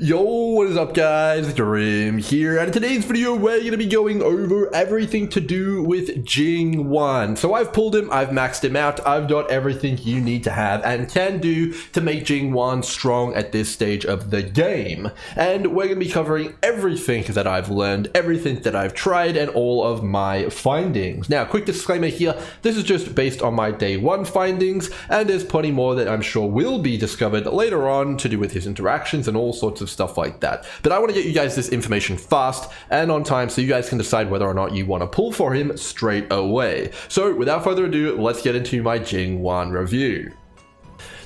Yo, what is up guys, Grim here, and in today's video we're going to be going over everything to do with Jing Yuan. So I've pulled him, I've maxed him out, I've got everything you need to have and can do to make Jing Yuan strong at this stage of the game. And we're going to be covering everything that I've learned, everything that I've tried, and all of my findings. Now, quick disclaimer here, this is just based on my day one findings, and there's plenty more that I'm sure will be discovered later on to do with his interactions and all sorts of stuff like that. But I want to get you guys this information fast and on time so you guys can decide whether or not you want to pull for him straight away. So without further ado, let's get into my Jing Yuan review.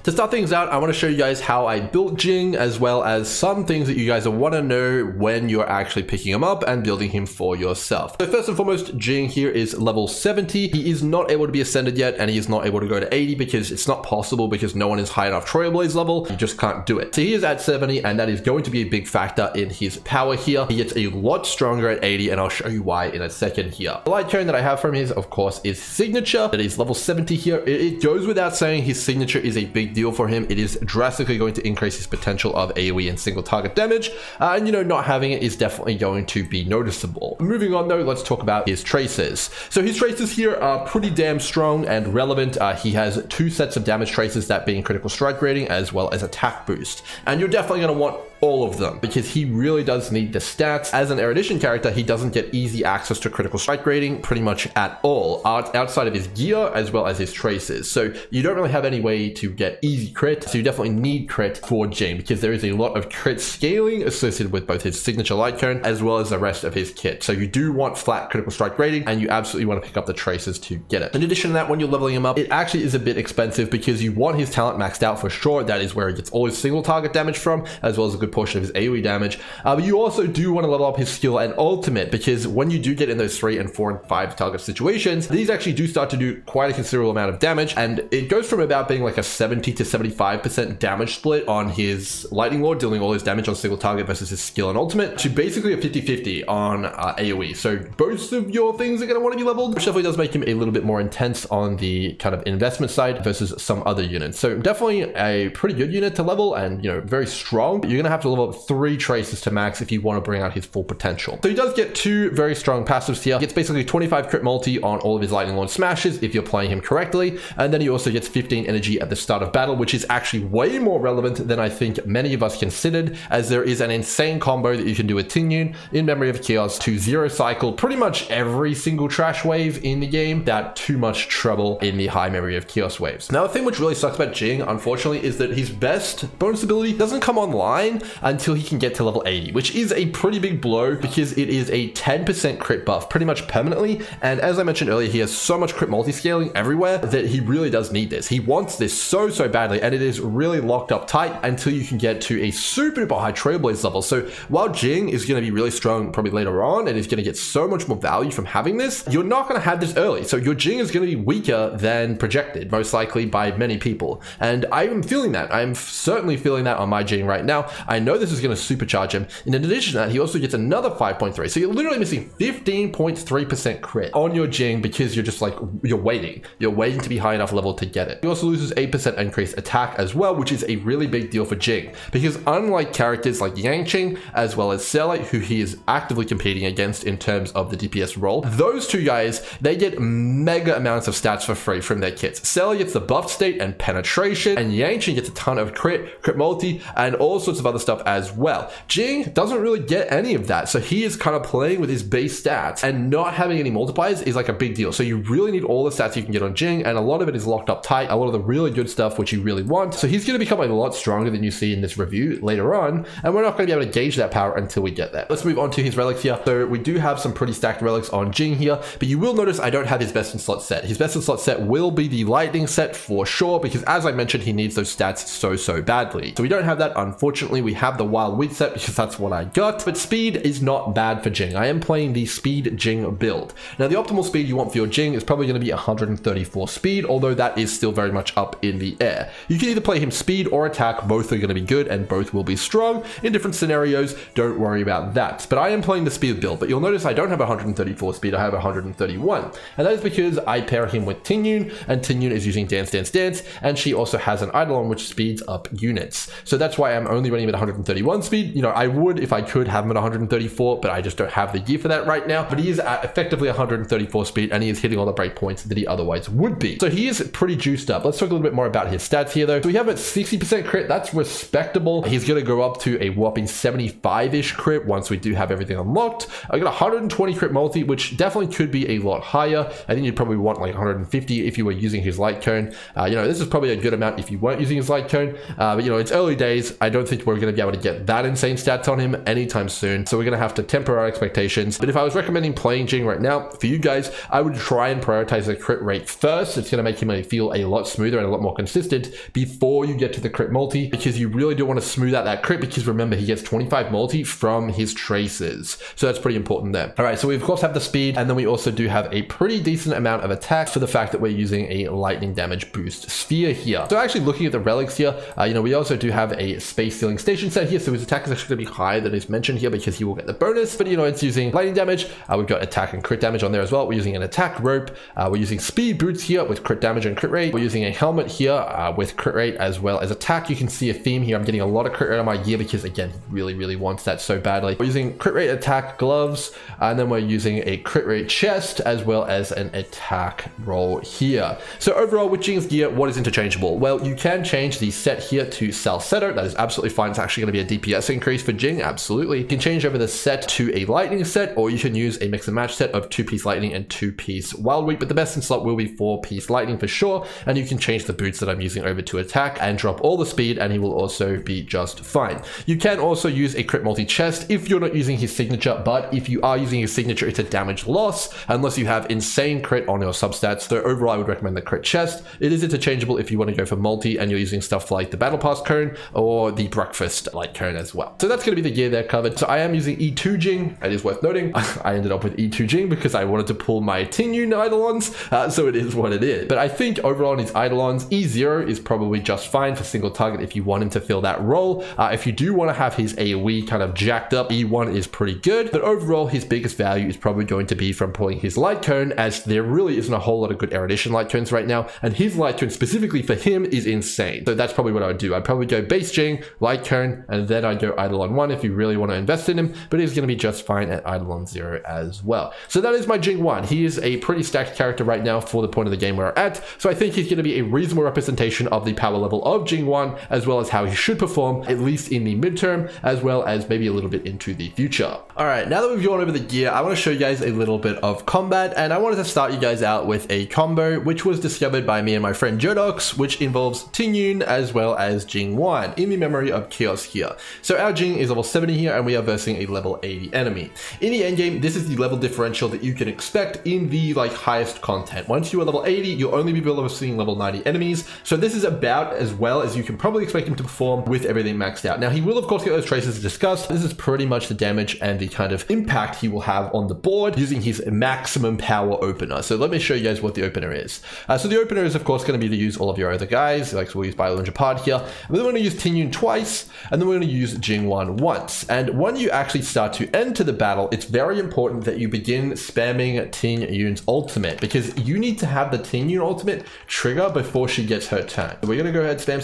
To start things out, I want to show you guys how I built Jing, as well as some things that you guys will want to know when you're actually picking him up and building him for yourself. So first and foremost, Jing here is level 70. He is not able to be ascended yet, and he is not able to go to 80 because it's not possible, because no one is high enough Trailblaze level. You just can't do it. So he is at 70, and that is going to be a big factor in his power here. He gets a lot stronger at 80, and I'll show you why in a second here. The light cone that I have from his, of course, is signature. That is level 70 here. It goes without saying his signature is a big deal for him. It is drastically going to increase his potential of AoE and single target damage, and you know, not having it is definitely going to be noticeable. Moving on though, let's talk about his traces. So his traces here are pretty damn strong and relevant. He has two sets of damage traces, that being critical strike rating as well as attack boost, and you're definitely going to want all of them because he really does need the stats. As an erudition character, he doesn't get easy access to critical strike rating pretty much at all, outside of his gear as well as his traces. So you don't really have any way to get easy crit, so you definitely need crit for Jing because there is a lot of crit scaling associated with both his signature light cone as well as the rest of his kit. So you do want flat critical strike rating, and you absolutely want to pick up the traces to get it. In addition to that, when you're leveling him up, it actually is a bit expensive because you want his talent maxed out for sure. That is where he gets all his single target damage from, as well as a good portion of his AoE damage. But you also do want to level up his skill and ultimate, because when you do get in those 3 and 4 and 5 target situations, these actually do start to do quite a considerable amount of damage, and it goes from about being like a 70 to 75% damage split on his Lightning Lord, dealing all his damage on single target versus his skill and ultimate, to basically a 50-50 on AoE. So both of your things are going to want to be leveled, which definitely does make him a little bit more intense on the kind of investment side versus some other units. So definitely a pretty good unit to level, and you know, very strong. You're going to have to level up 3 traces to max if you want to bring out his full potential. So he does get 2 very strong passives here. He gets basically 25 crit multi on all of his Lightning Lord smashes if you're playing him correctly, and then he also gets 15 energy at the start of battle, which is actually way more relevant than I think many of us considered, as there is an insane combo that you can do with Ting in Memory of Chaos to 0 cycle pretty much every single trash wave in the game without too much trouble in the high Memory of Chaos waves. Now, the thing which really sucks about Jing, unfortunately, is that his best bonus ability doesn't come online until he can get to level 80, which is a pretty big blow because it is a 10% crit buff pretty much permanently. And as I mentioned earlier, he has so much crit multi-scaling everywhere that he really does need this. He wants this so badly, and it is really locked up tight until you can get to a super duper high Trailblaze level. So while Jing is going to be really strong probably later on and is going to get so much more value from having this, you're not going to have this early. So your Jing is going to be weaker than projected, most likely by many people. And I'm feeling that. I'm certainly feeling that on my Jing right now. I know this is going to supercharge him. And in addition to that, he also gets another 5.3. So you're literally missing 15.3% crit on your Jing because you're just like, you're waiting. You're waiting to be high enough level to get it. He also loses 8% increased attack as well, which is a really big deal for Jing, because unlike characters like Yang as well as Selite, who he is actively competing against in terms of the DPS role, those two guys, they get mega amounts of stats for free from their kits. Selite gets the buffed state and penetration, and Yang gets a ton of crit multi, and all sorts of other stuff as well. Jing doesn't really get any of that, so he is kind of playing with his base stats, and not having any multipliers is like a big deal. So you really need all the stats you can get on Jing, and a lot of it is locked up tight, a lot of the really good stuff which you really want. So he's going to become a lot stronger than you see in this review later on, and we're not going to be able to gauge that power until we get there. Let's move on to his relics here. So we do have some pretty stacked relics on Jing here, but you will notice I don't have his best in slot set. His best in slot set will be the lightning set for sure, because as I mentioned, he needs those stats so badly. So we don't have that, unfortunately. We have the wild wheat set because that's what I got, but speed is not bad for Jing. I am playing the speed Jing build. Now, the optimal speed you want for your Jing is probably going to be 134 speed, although that is still very much up in the air. You can either play him speed or attack. Both are going to be good and both will be strong in different scenarios. Don't worry about that. But I am playing the speed build, but you'll notice I don't have 134 speed. I have 131, and that is because I pair him with Ting, and Ting is using Dance, and she also has an Eidolon which speeds up units. So that's why I'm only running at 131 speed. You know, I would, if I could, have him at 134, but I just don't have the gear for that right now. But he is at effectively 134 speed, and he is hitting all the breakpoints that he otherwise would be. So he is pretty juiced up. Let's talk a little bit more about his stats here, though. So we have a 60% crit. That's respectable. He's going to go up to a whopping 75-ish crit once we do have everything unlocked. I got 120 crit multi, which definitely could be a lot higher. I think you'd probably want like 150 if you were using his light cone. You know, this is probably a good amount if you weren't using his light cone. But you know, it's early days. I don't think we're going to be able to get that insane stats on him anytime soon. So we're going to have to temper our expectations. But if I was recommending playing Jing right now for you guys, I would try and prioritize the crit rate first. It's going to make him feel a lot smoother and a lot more consistent before you get to the crit multi, because you really do want to smooth out that crit, because remember, he gets 25 multi from his traces. So that's pretty important there. All right, so we of course have the speed, and then we also do have a pretty decent amount of attack for the fact that we're using a lightning damage boost sphere here. So actually looking at the relics here, you know, we also do have a space ceiling station set here, so his attack is actually going to be higher than is mentioned here because he will get the bonus, but you know, it's using lightning damage. We've got attack and crit damage on there as well. We're using an attack rope. We're using speed boots here with crit damage and crit rate. We're using a helmet here with crit rate as well as attack. You can see a theme here. I'm getting a lot of crit rate on my gear because again, he really wants that so badly. We're using crit rate attack gloves, and then we're using a crit rate chest as well as an attack roll here. So overall with Jing's gear, what is interchangeable? Well, you can change the set here to Salcedo. That is absolutely fine. It's actually going to be a DPS increase for Jing. Absolutely. You can change over the set to a lightning set, or you can use a mix and match set of 2-piece lightning and 2-piece wild week, but the best in slot will be 4-piece lightning for sure. And you can change the boots that I'm using over to attack and drop all the speed, and he will also be just fine. You can also use a crit multi chest if you're not using his signature, but if you are using his signature, it's a damage loss unless you have insane crit on your substats. So overall, I would recommend the crit chest. It is interchangeable if you want to go for multi and you're using stuff like the battle pass cone or the breakfast light cone as well. So that's going to be the gear there covered. So I am using E2 Jing. It is worth noting I ended up with E2 Jing because I wanted to pull my Ting Yuan Eidolons, so it is what it is. But I think overall in his Eidolons, E0 is probably just fine for single target if you want him to fill that role. If you do want to have his AoE kind of jacked up, E1 is pretty good, but overall his biggest value is probably going to be from pulling his light cone, as there really isn't a whole lot of good erudition light cones right now, and his light cone specifically for him is insane. So that's probably what I would do. I'd probably go base Jing, light cone, and then I'd go Eidolon 1 if you really want to invest in him, but he's going to be just fine at Eidolon 0 as well. So that is my Jing 1. He is a pretty stacked character right now for the point of the game we're at, so I think he's going to be a reasonable representation of the power level of Jing 1, as well as how he should perform, at least in the midterm, as well as maybe a little bit into the future. All right, now that we've gone over the gear, I want to show you guys a little bit of combat, and I wanted to start you guys out with a combo which was discovered by me and my friend Jodox, which involves Ting Yuan as well as Jing Yuan in the memory of Chaos here. So our Jing is level 70 here, and we are versing a level 80 enemy. In the endgame, this is the level differential that you can expect in the highest content. Once you are level 80, you'll only be versing level 90 enemies, so this is about as well as you can probably expect him to perform with everything maxed out. Now he will of course get those traces discussed. This is pretty much the damage and the kind of impact he will have on the board using his maximum power opener. So let me show you guys what the opener is. So the opener is of course going to be to use all of your other guys, so we'll use Biolunja Pod here, and then we're going to use Ting Yuan twice, and then we're going to use Jing Yuan once. And when you actually start to enter the battle, it's very important that you begin spamming Ting Yuan's ultimate, because you need to have the Ting Yuan ultimate trigger before she gets her turn. So we're going to go ahead, spam.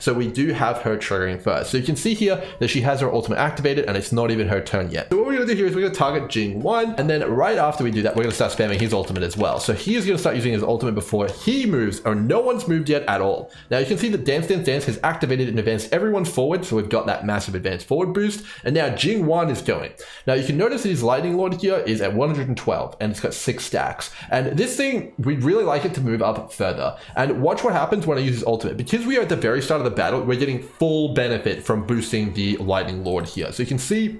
So we do have her triggering first. So you can see here that she has her ultimate activated, and it's not even her turn yet. So what we're going to do here is we're going to target Jing Yuan, and then right after we do that, we're going to start spamming his ultimate as well. So he is going to start using his ultimate before he moves, or no one's moved yet at all. Now you can see that Dance has activated and advanced everyone forward, so we've got that massive advance forward boost, and now Jing Yuan is going. Now you can notice that his Lightning Lord here is at 112, and it's got 6 stacks. And this thing, we'd really like it to move up further. And watch what happens when I use his ultimate. Because we are at the very start of the battle, we're getting full benefit from boosting the Lightning Lord here. So you can see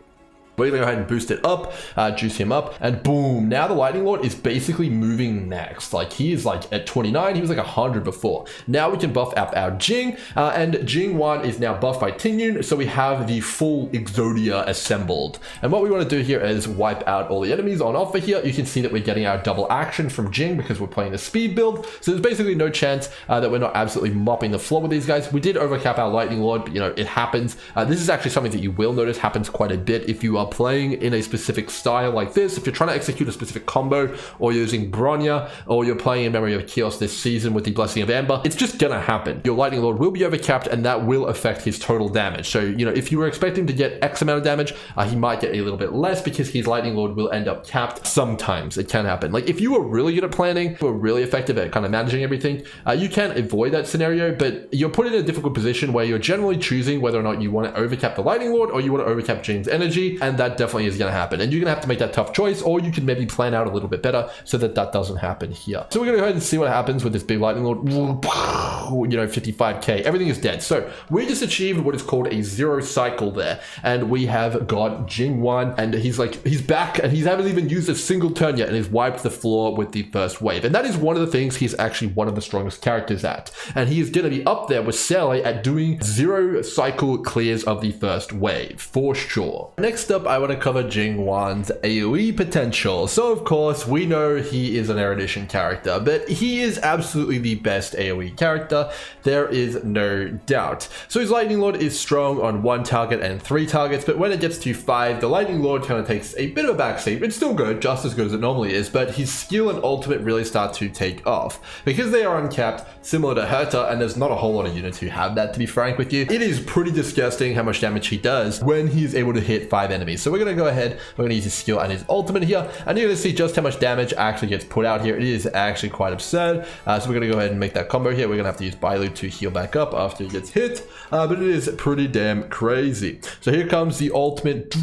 we're going to go ahead and boost it up, juice him up, and boom, now the Lightning Lord is basically moving next. He is at 29, he was 100 before. Now we can buff up our Jing, and Jing Yuan is now buffed by Ting Yuan, so we have the full Exodia assembled. And what we want to do here is wipe out all the enemies on offer here. You can see that we're getting our double action from Jing because we're playing the speed build, so there's basically no chance that we're not absolutely mopping the floor with these guys. We did overcap our Lightning Lord, but it happens. This is actually something that you will notice happens quite a bit if you are are playing in a specific style like this, if you're trying to execute a specific combo, or you're using Bronya, or you're playing in Memory of Chaos this season with the Blessing of Amber, it's just gonna happen. Your Lightning Lord will be overcapped, and that will affect his total damage. So, you know, if you were expecting to get X amount of damage, he might get a little bit less because his Lightning Lord will end up capped. Sometimes it can happen. Like, if you were really good at planning, were really effective at kind of managing everything, you can avoid that scenario, but you're put in a difficult position where you're generally choosing whether or not you want to overcap the Lightning Lord or you want to overcap Jing's energy, and that definitely is going to happen. And you're going to have to make that tough choice, or you can maybe plan out a little bit better so that that doesn't happen here. So we're going to go ahead and see what happens with this big Lightning Lord. You know, 55k, everything is dead. So we just achieved what is called a 0 cycle there, and we have got Jing Yuan, and he's back, and he hasn't even used a single turn yet, and he's wiped the floor with the first wave. And that is one of the things he's actually one of the strongest characters at, and he is going to be up there with Sally at doing 0 cycle clears of the first wave for sure. Next up, I want to cover Jing Yuan's AoE potential. So of course we know he is an erudition character, but he is absolutely the best AoE character, there is no doubt. So his Lightning Lord is strong on 1 target and 3 targets, but when it gets to 5, the Lightning Lord kind of takes a bit of a backseat. It's still good, just as good as it normally is, but his skill and ultimate really start to take off. Because they are uncapped, similar to Herta, and there's not a whole lot of units who have that, to be frank with you, it is pretty disgusting how much damage he does when he's able to hit 5 enemies. So we're going to go ahead, we're going to use his skill and his ultimate here, and you're going to see just how much damage actually gets put out here. It is actually quite absurd. So we're going to go ahead and make that combo here. We're going to have to use Bailu to heal back up after he gets hit, but it is pretty damn crazy. So here comes the ultimate.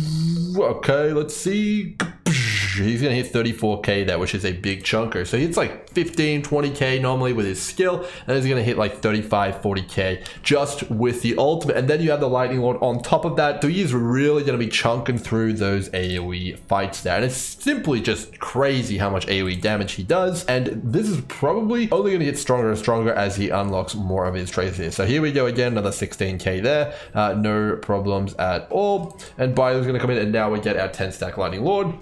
Okay, let's see. He's going to hit 34k there, which is a big chunker. So he hits like 15, 20k normally with his skill, and he's going to hit like 35, 40k just with the ultimate. And then you have the Lightning Lord on top of that. So he is really going to be chunking through those AoE fights there. And it's simply just crazy how much AoE damage he does. And this is probably only going to get stronger and stronger as he unlocks more of his traits here. So here we go again, another 16k there. No problems at all. And Bailu's going to come in, and now we get our 10 stack Lightning Lord.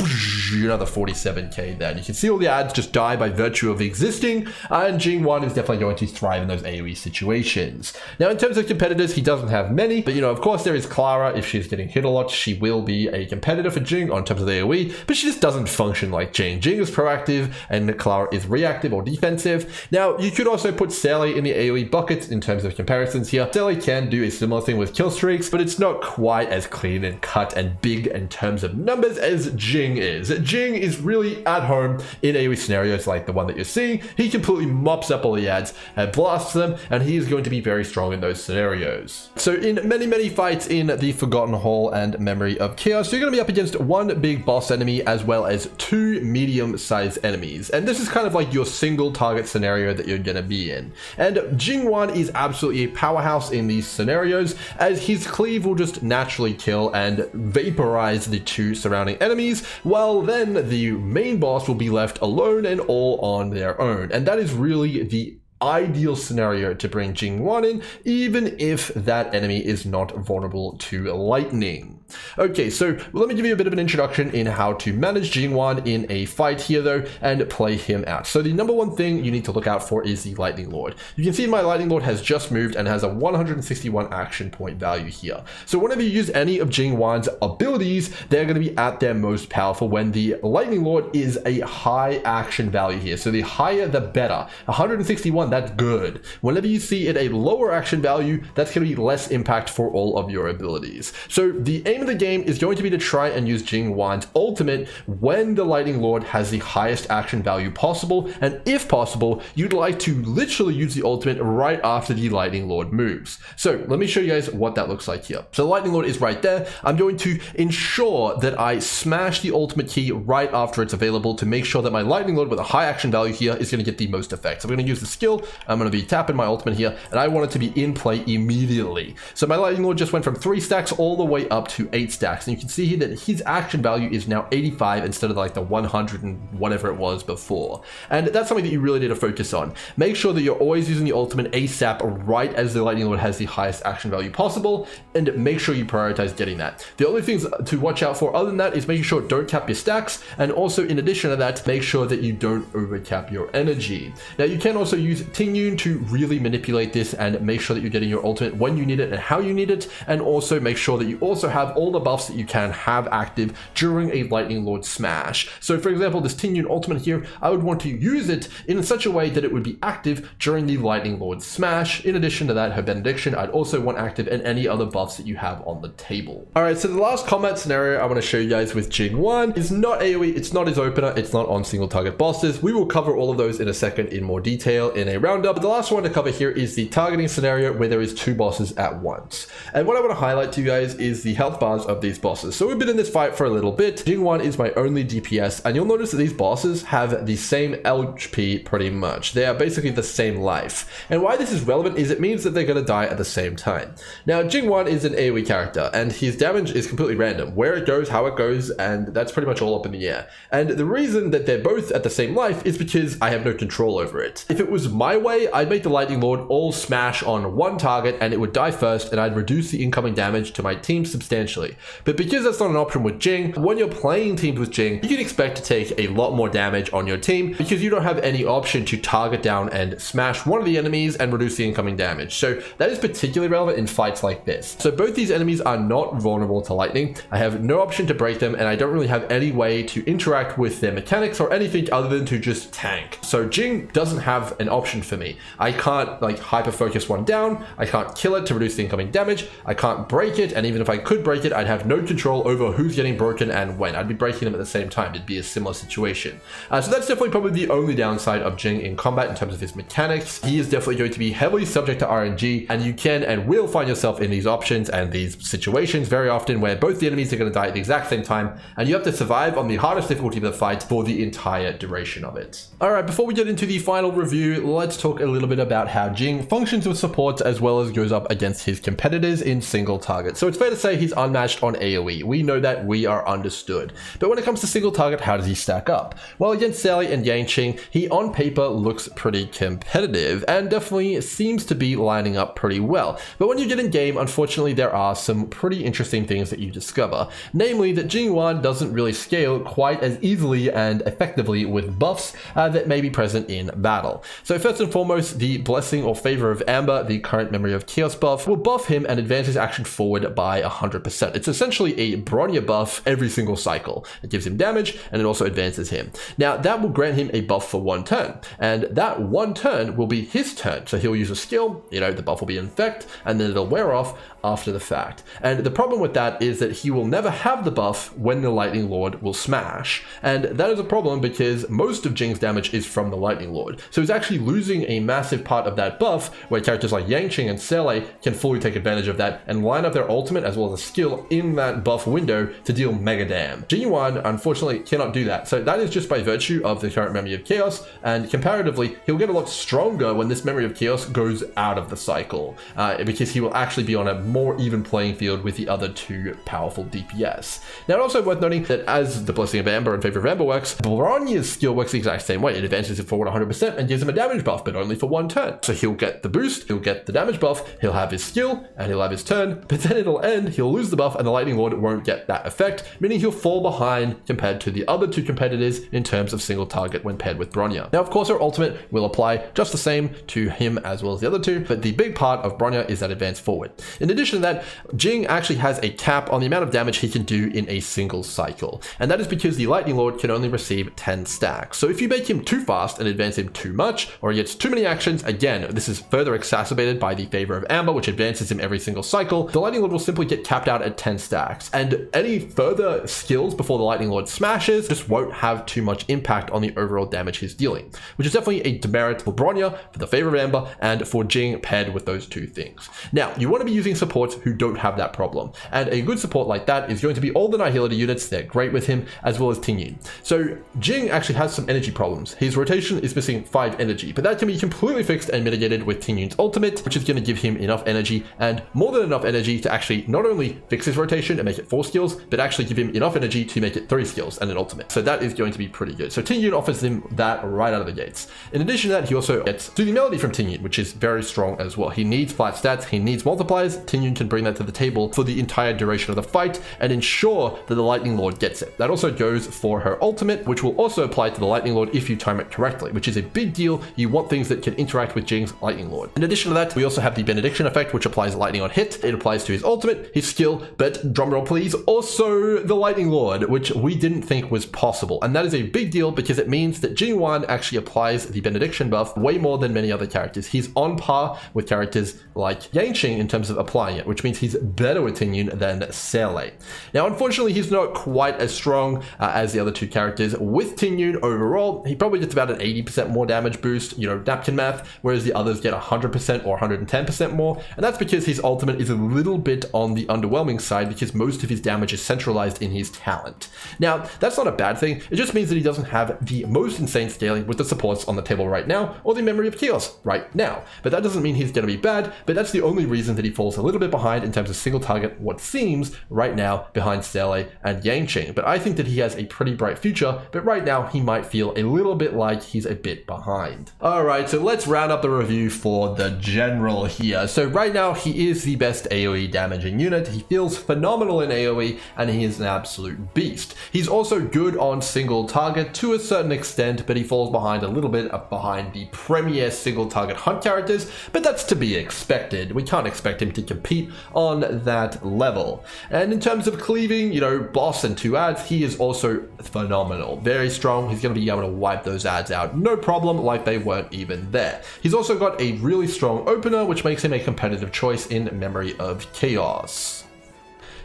Another 47k there. And you can see all the ads just die by virtue of existing, and Jing Yuan is definitely going to thrive in those AoE situations. Now, in terms of competitors, he doesn't have many, but you know, of course, there is Clara. If she's getting hit a lot, she will be a competitor for Jing on terms of the AoE, but she just doesn't function like Jing. Jing is proactive, and Clara is reactive or defensive. Now, you could also put Sally in the AoE buckets in terms of comparisons here. Sally can do a similar thing with kill streaks, but it's not quite as clean and cut and big in terms of numbers as Jing is. Jing is really at home in AoE scenarios like the one that you're seeing. He completely mops up all the ads and blasts them, and he is going to be very strong in those scenarios. So in many fights in the Forgotten Hall and Memory of Chaos, you're going to be up against 1 big boss enemy as well as 2 medium-sized enemies. And this is kind of like your single target scenario that you're going to be in. And Jing Yuan is absolutely a powerhouse in these scenarios, as his cleave will just naturally kill and vaporize the 2 surrounding enemies, while then the main boss will be left alone and all on their own. And that is really the ideal scenario to bring Jing Yuan in, even if that enemy is not vulnerable to lightning. Okay, so let me give you a bit of an introduction in how to manage Jing Yuan in a fight here though, and play him out. So the number one thing you need to look out for is the Lightning Lord. You can see my Lightning Lord has just moved and has a 161 action point value here. So whenever you use any of Jing Yuan's abilities, they're going to be at their most powerful when the Lightning Lord is a high action value here. So the higher the better. 161, that's good. Whenever you see it a lower action value, that's going to be less impact for all of your abilities. So the aim of the game is going to be to try and use Jing Yuan's ultimate when the Lightning Lord has the highest action value possible, and if possible, you'd like to literally use the ultimate right after the Lightning Lord moves. So let me show you guys what that looks like here. So the Lightning Lord is right there. I'm going to ensure that I smash the ultimate key right after it's available to make sure that my Lightning Lord with a high action value here is going to get the most effect. So I'm going to use the skill. I'm going to be tapping my ultimate here, and I want it to be in play immediately. So my Lightning Lord just went from 3 stacks all the way up to 8 stacks, and you can see here that his action value is now 85 instead of like the 100 and whatever it was before. And that's something that you really need to focus on. Make sure that you're always using the ultimate ASAP right as the Lightning Lord has the highest action value possible, and make sure you prioritize getting that. The only things to watch out for other than that is making sure don't cap your stacks, and also in addition to that, make sure that you don't overcap your energy. Now you can also use Ting to really manipulate this and make sure that you're getting your ultimate when you need it and how you need it, and also make sure that you also have have all the buffs that you can have active during a Lightning Lord smash. So for example, this Ting Yuan ultimate here, I would want to use it in such a way that it would be active during the Lightning Lord smash. In addition to that, her benediction, I'd also want active and any other buffs that you have on the table. All right, so the last combat scenario I want to show you guys with Jing Yuan is not AoE, it's not his opener, it's not on single target bosses. We will cover all of those in a second in more detail in a roundup. But the last one to cover here is the targeting scenario where there is two bosses at once. And what I want to highlight to you guys is the health bars of these bosses. So we've been in this fight for a little bit. Jing Yuan is my only DPS, and you'll notice that these bosses have the same HP pretty much. They are basically the same life. And why this is relevant is it means that they're going to die at the same time. Now, Jing Yuan is an AoE character, and his damage is completely random. Where it goes, how it goes, and that's pretty much all up in the air. And the reason that they're both at the same life is because I have no control over it. If it was my way, I'd make the Lightning Lord all smash on one target and it would die first, and I'd reduce the incoming damage to my team substantially. But because that's not an option with Jing, when you're playing teams with Jing, you can expect to take a lot more damage on your team because you don't have any option to target down and smash one of the enemies and reduce the incoming damage. So that is particularly relevant in fights like this. So both these enemies are not vulnerable to lightning. I have no option to break them, and I don't really have any way to interact with their mechanics or anything other than to just tank. So Jing doesn't have an option for me. I can't like hyper focus one down. I can't kill it to reduce the incoming damage. I can't break it, and even if I could break it, I'd have no control over who's getting broken and when. I'd be breaking them at the same time. It'd be a similar situation. So that's definitely probably the only downside of Jing in combat in terms of his mechanics. He is definitely going to be heavily subject to RNG, and you can and will find yourself in these options and these situations very often where both the enemies are going to die at the exact same time, and you have to survive on the hardest difficulty of the fight for the entire duration of it. Alright, before we get into the final review, let's talk a little bit about how Jing functions with supports as well as goes up against his competitors in single target. So it's fair to say he's unmatched on AoE. We know that, we are understood. But when it comes to single target, how does he stack up? Well, against Sally and Yang, he on paper looks pretty competitive and definitely seems to be lining up pretty well. But when you get in game, unfortunately, there are some pretty interesting things that you discover. Namely, that Jing Yuan doesn't really scale quite as easily and effectively with buffs that may be present in battle. So first and foremost, the Blessing or Favor of Amber, the current Memory of Chaos buff, will buff him and advance his action forward by 100%. It's essentially a Bronya buff every single cycle. It gives him damage and it also advances him. Now that will grant him a buff for one turn, and that one turn will be his turn. So he'll use a skill, the buff will be in effect, and then it'll wear off after the fact. And the problem with that is that he will never have the buff when the Lightning Lord will smash. And that is a problem because most of Jing's damage is from the Lightning Lord. So he's actually losing a massive part of that buff where characters like Yang and Sele can fully take advantage of that and line up their ultimate as well as a skill in that buff window to deal mega dam. Jing Yuan unfortunately cannot do that. So that is just by virtue of the current Memory of Chaos, and comparatively he'll get a lot stronger when this Memory of Chaos goes out of the cycle because he will actually be on a more even playing field with the other two powerful DPS. Now, it's also worth noting that as the Blessing of Amber and Favor of Amber works, Bronya's skill works the exact same way. It advances it forward 100% and gives him a damage buff, but only for one turn. So he'll get the boost, he'll get the damage buff, he'll have his skill, and he'll have his turn, but then it'll end, he'll lose the buff, and the Lightning Lord won't get that effect, meaning he'll fall behind compared to the other two competitors in terms of single target when paired with Bronya. Now, of course, her ultimate will apply just the same to him as well as the other two, but the big part of Bronya is that advance forward. In addition to that, Jing actually has a cap on the amount of damage he can do in a single cycle, and that is because the Lightning Lord can only receive 10 stacks. So if you make him too fast and advance him too much, or he gets too many actions, again, this is further exacerbated by the Favor of Amber, which advances him every single cycle, the Lightning Lord will simply get capped out at 10 stacks, and any further skills before the Lightning Lord smashes just won't have too much impact on the overall damage he's dealing, which is definitely a demerit for Bronya, for the Favor of Amber, and for Jing paired with those two things. Now, you want to be using supports who don't have that problem, and a good support like that is going to be all the Nihility units. They're great with him, as well as Ting Yuan. So Jing actually has some energy problems. His rotation is missing 5 energy, but that can be completely fixed and mitigated with Ting Yuan's ultimate, which is going to give him enough energy, and more than enough energy to actually not only fix his rotation and make it 4 skills, but actually give him enough energy to make it 3 skills and an ultimate. So that is going to be pretty good. So Ting Yuan offers him that right out of the gates. In addition to that, he also gets Soothing Melody from Ting Yuan, which is very strong as well. He needs flat stats, he needs multipliers. Ting Yuan can bring that to the table for the entire duration of the fight and ensure that the Lightning Lord gets it. That also goes for her ultimate, which will also apply to the Lightning Lord if you time it correctly, which is a big deal. You want things that can interact with Jing's Lightning Lord. In addition to that, we also have the Benediction effect, which applies lightning on hit. It applies to his ultimate, his skill, deal, but drumroll please, also the Lightning Lord, which we didn't think was possible. And that is a big deal because it means that Jing Yuan actually applies the benediction buff way more than many other characters. He's on par with characters like Yanqing in terms of applying it, which means he's better with Ting Yun than Sele. Now, unfortunately, he's not quite as strong as the other two characters. With Ting Yun overall, he probably gets about an 80% more damage boost, napkin math, whereas the others get 100% or 110% more. And that's because his ultimate is a little bit on the underwhelming side because most of his damage is centralized in his talent. Now, that's not a bad thing. It just means that he doesn't have the most insane scaling with the supports on the table right now, or the Memory of Chaos right now. But that doesn't mean he's going to be bad, but that's the only reason that he falls a little bit behind in terms of single target, what seems right now behind Sele and Yanqing. But I think that he has a pretty bright future, but right now he might feel a little bit like he's a bit behind. Alright, so let's round up the review for the general here. So right now he is the best AoE damaging unit. He feels phenomenal in AoE and he is an absolute beast. He's also good on single target to a certain extent, but he falls behind a little bit behind the premier single target hunt characters, but that's to be expected. We can't expect him to compete on that level. And in terms of cleaving, boss and 2 ads, he is also phenomenal. Very strong. He's going to be able to wipe those ads out no problem, like they weren't even there. He's also got a really strong opener, which makes him a competitive choice in Memory of Chaos.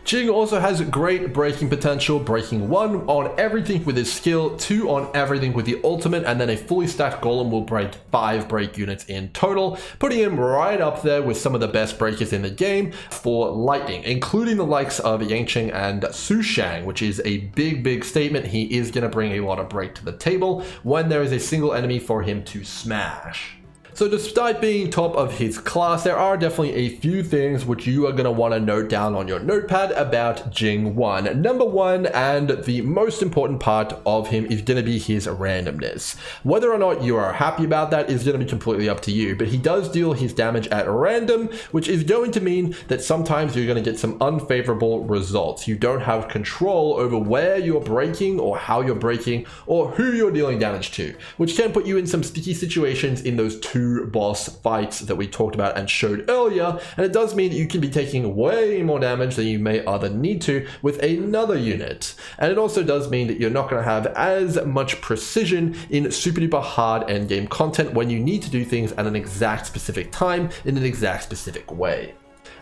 Jing also has great breaking potential, breaking 1 on everything with his skill, 2 on everything with the ultimate, and then a fully stacked golem will break 5 break units in total, putting him right up there with some of the best breakers in the game for lightning, including the likes of Yanqing and Su Shang, which is a big statement. He is going to bring a lot of break to the table when there is a single enemy for him to smash. So despite being top of his class, there are definitely a few things which you are going to want to note down on your notepad about Jing Yuan. Number 1, and the most important part of him, is going to be his randomness. Whether or not you are happy about that is going to be completely up to you, but he does deal his damage at random, which is going to mean that sometimes you're going to get some unfavorable results. You don't have control over where you're breaking or how you're breaking or who you're dealing damage to, which can put you in some sticky situations in those 2 boss fights that we talked about and showed earlier, and it does mean that you can be taking way more damage than you may other need to with another unit. And it also does mean that you're not going to have as much precision in super duper hard endgame content when you need to do things at an exact specific time in an exact specific way.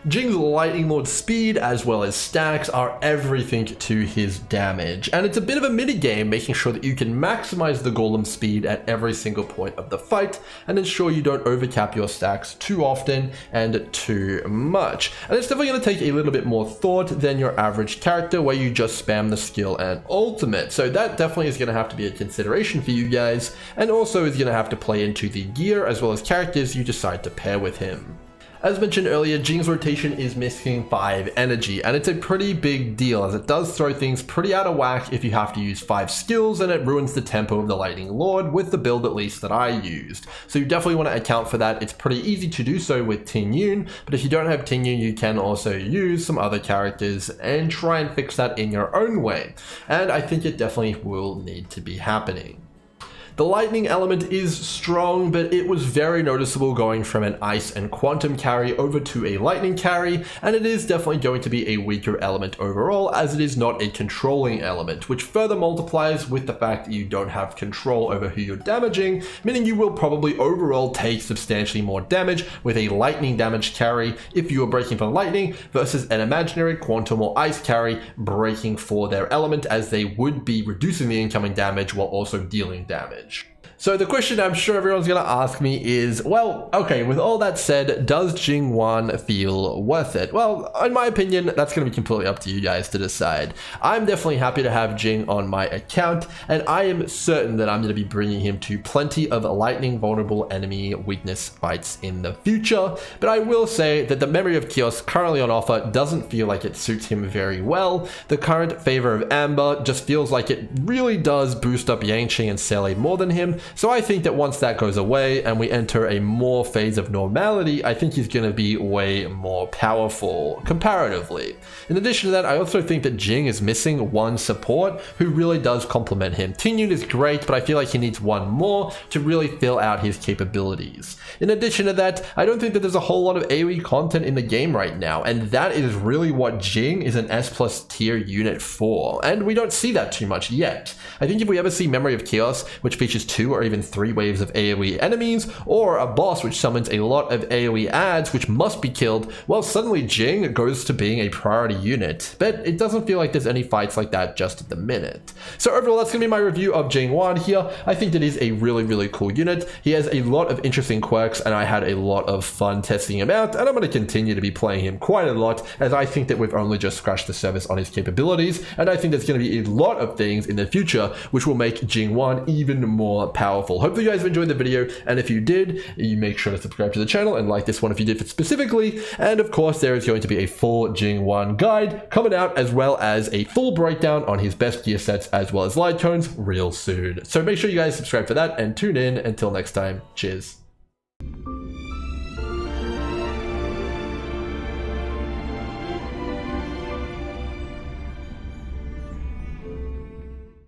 Jing's Lightning Lord speed as well as stacks are everything to his damage, and it's a bit of a mini-game making sure that you can maximize the golem speed at every single point of the fight and ensure you don't overcap your stacks too often and too much. And it's definitely going to take a little bit more thought than your average character where you just spam the skill and ultimate, so that definitely is going to have to be a consideration for you guys, and also is going to have to play into the gear as well as characters you decide to pair with him. As mentioned earlier, Jing's rotation is missing 5 energy, and it's a pretty big deal as it does throw things pretty out of whack if you have to use 5 skills, and it ruins the tempo of the Lightning Lord with the build at least that I used. So you definitely want to account for that. It's pretty easy to do so with Ting Yun, but if you don't have Ting Yun, you can also use some other characters and try and fix that in your own way. And I think it definitely will need to be happening. The lightning element is strong, but it was very noticeable going from an ice and quantum carry over to a lightning carry, and it is definitely going to be a weaker element overall as it is not a controlling element, which further multiplies with the fact that you don't have control over who you're damaging, meaning you will probably overall take substantially more damage with a lightning damage carry if you are breaking for lightning versus an imaginary quantum or ice carry breaking for their element, as they would be reducing the incoming damage while also dealing damage. So the question I'm sure everyone's going to ask me is, well, okay, with all that said, does Jing Yuan feel worth it? Well, in my opinion, that's going to be completely up to you guys to decide. I'm definitely happy to have Jing on my account, and I am certain that I'm going to be bringing him to plenty of lightning vulnerable enemy weakness fights in the future, but I will say that the Memory of Chaos currently on offer doesn't feel like it suits him very well. The current Favor of Amber just feels like it really does boost up Yanqing and Sele more than him, him. So I think that once that goes away and we enter a more phase of normality, I think he's going to be way more powerful comparatively. In addition to that, I also think that Jing is missing one support who really does complement him. Ting is great, but I feel like he needs one more to really fill out his capabilities. In addition to that, I don't think that there's a whole lot of AoE content in the game right now, and that is really what Jing is an S+ tier unit for, and we don't see that too much yet. I think if we ever see Memory of Chaos, which features 2 or even 3 waves of AoE enemies, or a boss which summons a lot of AoE adds which must be killed, well, suddenly Jing goes to being a priority unit, but it doesn't feel like there's any fights like that just at the minute. So overall, that's going to be my review of Jing Yuan here. I think that is a really cool unit. He has a lot of interesting quirks, and I had a lot of fun testing him out, and I'm going to continue to be playing him quite a lot, as I think that we've only just scratched the surface on his capabilities, and I think there's going to be a lot of things in the future which will make Jing Yuan even more powerful. Hopefully you guys have enjoyed the video, and if you did, you make sure to subscribe to the channel and like this one if you did specifically, and of course there is going to be a full Jing Yuan guide coming out, as well as a full breakdown on his best gear sets as well as light tones real soon. So make sure you guys subscribe for that and tune in. Until next time, cheers.